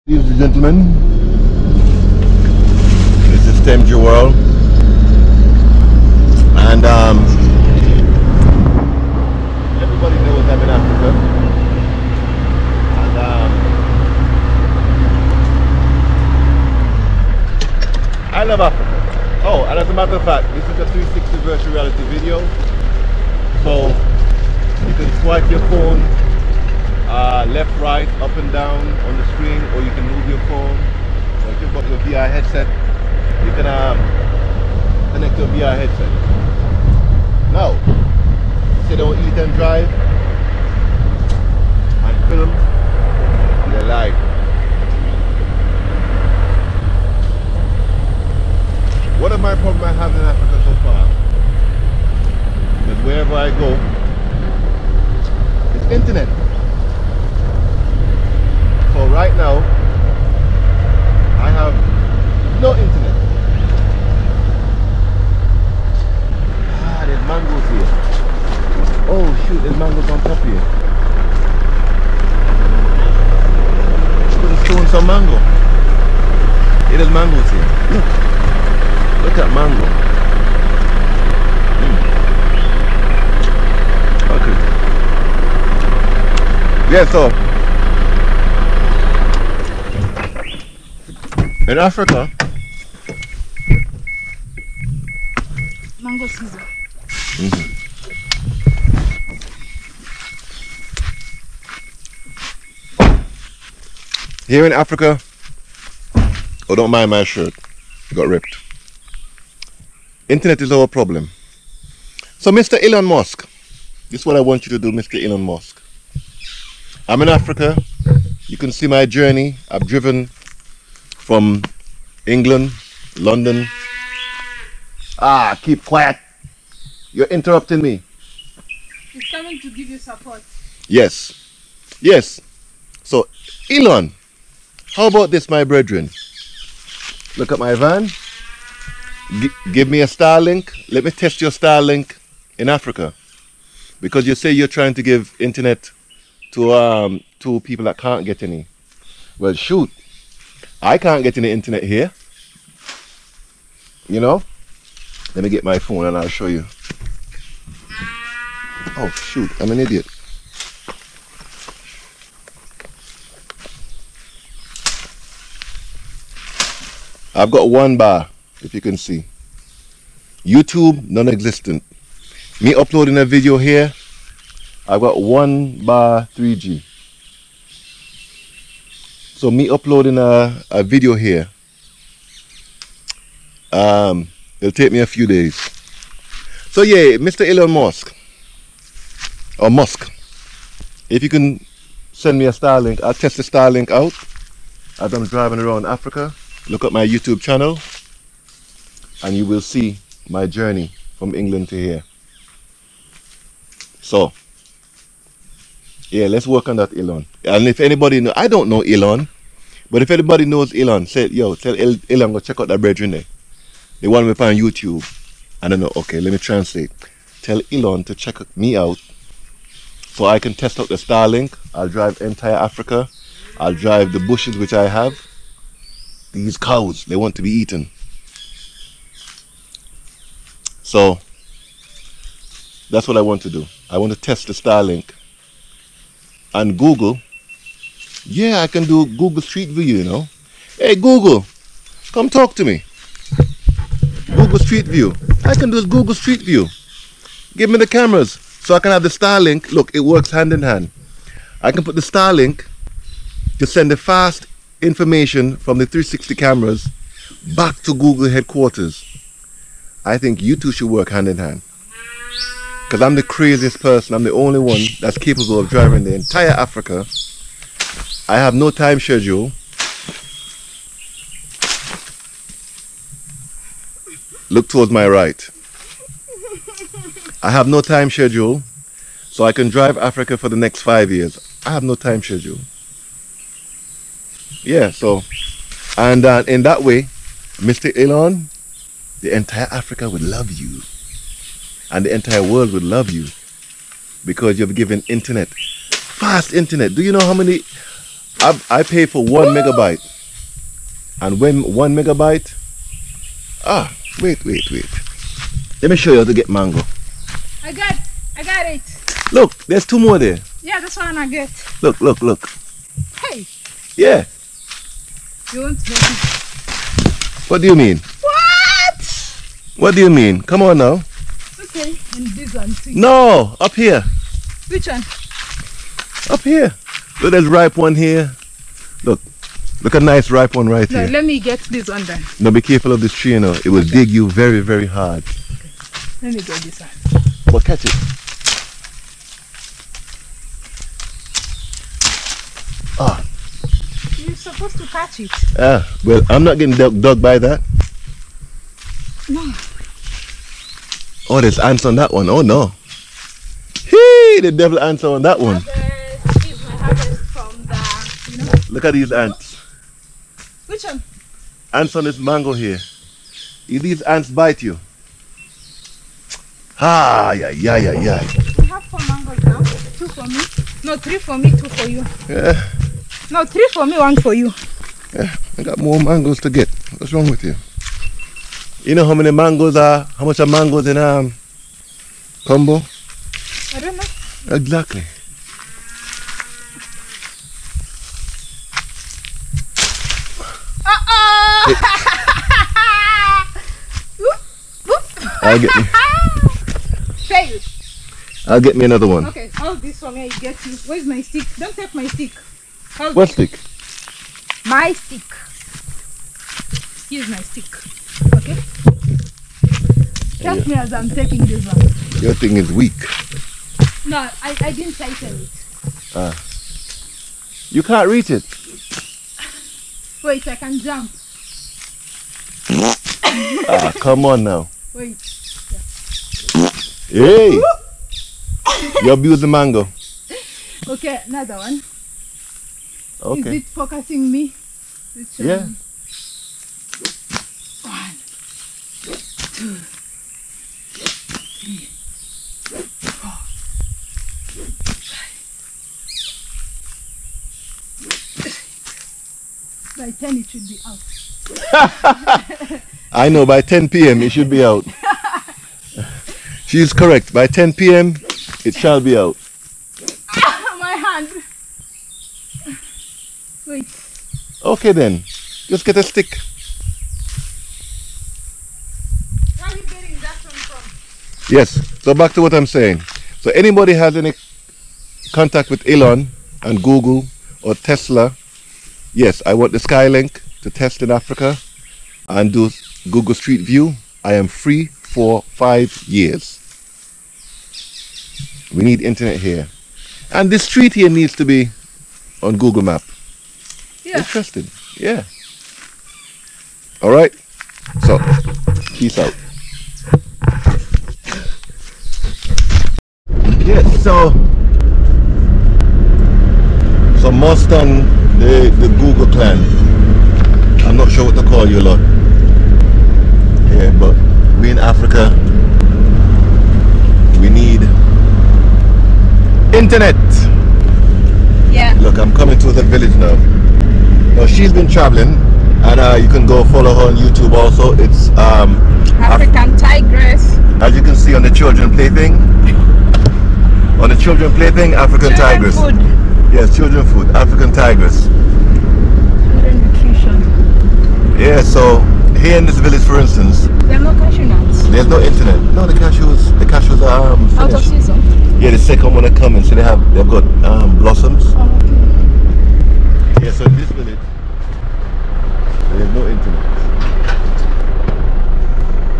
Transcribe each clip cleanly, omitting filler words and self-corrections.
Ladies and gentlemen, this is Thames World, and everybody knows I'm in Africa, and I love Africa. Oh, and as a matter of fact, this is a 360 virtual reality video, so you can swipe your phone left, right, up and down on the screen, or you can move your phone. So if you've got your VR headset, you can connect your VR headset. Now, say don't eat and drive and film, they're live. One of my problems I have in Africa so far is wherever I go, it's internet. So right now, I have no internet. Ah, there's mangoes here. Oh shoot, there's mangoes on top here. Could have thrown some mango. Yeah, there's mangoes here. Look at mango. Okay. Yeah, so in Africa, mango season. Here in Africa, oh, don't mind my shirt, it got ripped. Internet is our problem. So Mr. Elon Musk, this is what I want you to do, Mr. Elon Musk. I'm in Africa. You can see my journey. I've driven from England, London. Ah, keep quiet. You're interrupting me. He's coming to give you support. Yes. Yes. So, Elon, how about this, my brethren? Look at my van. Give me a Starlink. Let me test your Starlink in Africa. Because you say you're trying to give internet to people that can't get any. Well, shoot. I can't get any internet here. You know? Let me get my phone and I'll show you. Oh shoot, I'm an idiot. I've got 1 bar, if you can see. YouTube, non-existent. Me uploading a video here, I've got 1 bar 3G. So me uploading a video here, it'll take me a few days. So yeah, Mr. Elon Musk, or Musk, if you can send me a Starlink, I'll test the Starlink out as I'm driving around Africa. Look at my YouTube channel and you will see my journey from England to here. So yeah, let's work on that, Elon. And if anybody know, I don't know Elon, but if anybody knows Elon, say, yo, tell Elon go check out that brethren there. The one we put on YouTube. I don't know, okay, let me translate. Tell Elon to check me out so I can test out the Starlink. I'll drive entire Africa. I'll drive the bushes which I have. These cows, they want to be eaten. So that's what I want to do. I want to test the Starlink. And Google, yeah, I can do Google Street View, you know. Hey Google, come talk to me. Google Street View. I can do Google Street View. Give me the cameras so I can have the Starlink. Look, it works hand in hand. I can put the Starlink to send the fast information from the 360 cameras back to Google headquarters. I think you two should work hand in hand. Because I'm the craziest person. I'm the only one that's capable of driving the entire Africa. I have no time schedule. Look towards my right. I have no time schedule, so I can drive Africa for the next 5 years. I have no time schedule. Yeah, so, and in that way, Mr. Elon, the entire Africa would love you. And the entire world would love you because you've given internet, fast internet. Do you know how many I pay for 1 megabyte. And when 1 megabyte, wait. Let me show you how to get mango. I got it. Look, there's 2 more there. Yeah, that's one I get. Look. Hey, Yeah. you want to help me? What do you mean? What? What do you mean? Come on now. Okay, and this one too. No, up here. Which one? Up here. Look, there's ripe one here. Look a nice ripe one right No, here. let me get this one then. Now be careful of this tree, you know. It will dig you very, very hard. Let me get this one. But catch it. You're supposed to catch it. Well, I'm not getting dug by that. No. Oh, there's ants on that one. Oh no. Hey, the devil ants on that one. Harvest is my harvest from the, Look at these ants. Which one? Ants on this mango here. If these ants bite you. Yeah. We have 4 mangoes now. 2 for me. No, 3 for me, 2 for you. Yeah. No, 3 for me, 1 for you. Yeah, I got more mangoes to get. What's wrong with you? You know how many mangoes are? How much are mangoes in Combo? I don't know. Exactly. I'll get me another one. Okay, hold this for me. I get you. Where's my stick? Don't take my stick. Hold What it. stick? My stick. Here's my stick. Okay? Trust me as I'm taking this one. Your thing is weak. No, I didn't tighten it. You can't reach it. Wait, I can jump. Come on now. Wait. Hey! You abuse the mango. Okay, another one. Okay. Is it focusing me? Which one? Yeah. 1, 2, 3, 4, 5. By 10 it should be out. I know, by 10 p.m. it should be out. She's correct. By 10 p.m. it shall be out. My hand. Wait. Okay then. Just get a stick. Where are you getting that one from? Yes. So back to what I'm saying. So anybody has any contact with Elon and Google or Tesla, yes, I want the Starlink to test in Africa and do Google Street View. I am free for 5 years. We need internet here. And this street here needs to be on Google Map. Yeah. Interesting. Yeah. All right. So, peace out. Yes, so Mustang, the Google clan. I'm not sure what to call you lot. Yeah, but we in Africa, we need internet. Yeah. Look, I'm coming to the village now. Now she's been traveling, and you can go follow her on YouTube also. It's African tigress. as you can see on the children plaything. On the children plaything, African tigress. Food. Yes, children food, African tigress. Children nutrition. Yeah, so here in this village, for instance, There are no cashew nuts. there's no internet. No, the cashews are finished. Out of season. Yeah, the second one are coming, so they've got blossoms. Oh, okay. Yeah, so in this village, there's no internet.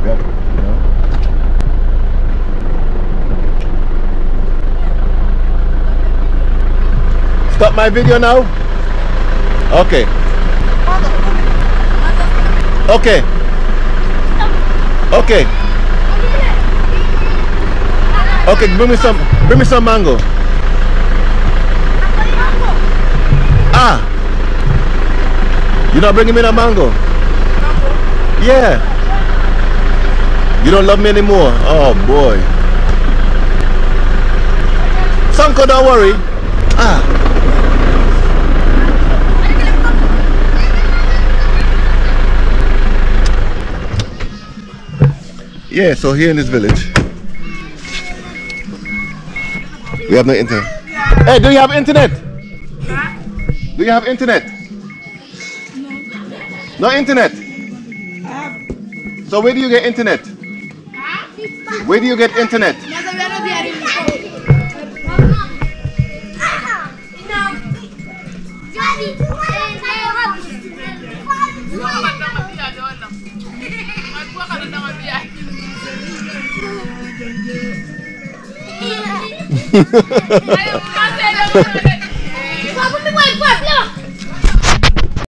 Yeah, you know. Stop my video now? Okay. Okay. Okay. Okay, bring me some mango. Ah. You're not bringing me no mango? Yeah. You don't love me anymore? Oh boy. Sanko, don't worry. Ah. Yeah, so here in this village, we have no internet. Hey, do you have internet? Do you have internet? No internet? So where do you get internet? Where do you get internet?